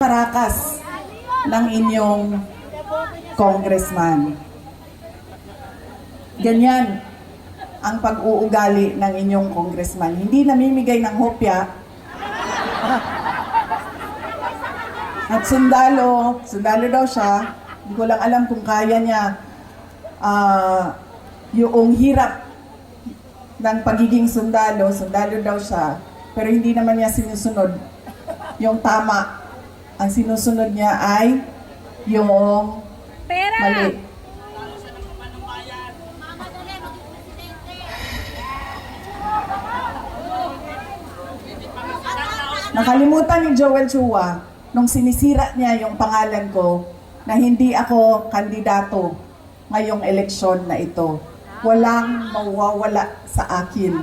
karakas ng inyong congressman. Ganyan ang pag-uugali ng inyong congressman. Hindi namimigay ng hopya. At sundalo daw siya. Hindi ko lang alam kung kaya niya yung hirap ng pagiging sundalo daw siya. Pero hindi naman niya sinusunod yung tama. Ang sinusunod niya ay yung mali. Nakalimutan ni Joel Chua nung sinisira niya yung pangalan ko na hindi ako kandidato ngayong eleksyon na ito. Walang mawawala sa akin.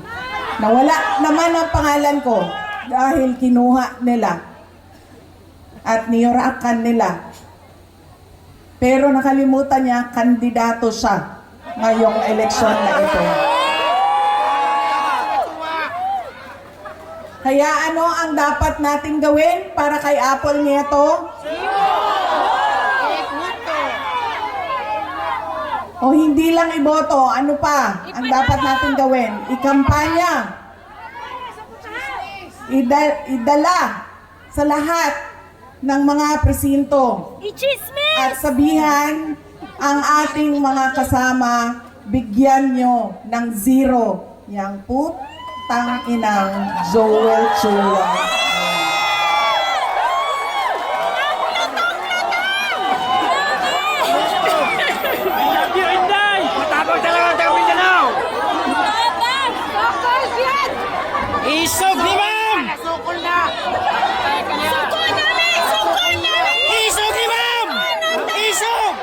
Nawala naman ang pangalan ko dahil kinuha nila at niyurakan nila. Pero nakalimutan niya, kandidato siya ngayong eleksyon na ito. Kaya ano ang dapat nating gawin para kay Apple Nieto? O hindi lang iboto, ano pa ang dapat nating gawin? Ikampanya. Idala sa lahat ng mga presinto. At sabihan ang ating mga kasama, bigyan nyo ng 0 yang putang inang Joel Chua. Isog ni ma'am! Sukol na! Sukol na! Sukol na! Isog ni ma'am! Isog!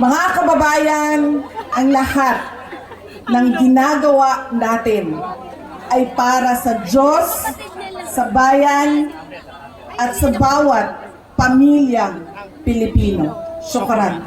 Mga kababayan, ang lahat ng ginagawa natin ay para sa Diyos, sa bayan, at sa bawat pamilyang Pilipino. Syukran.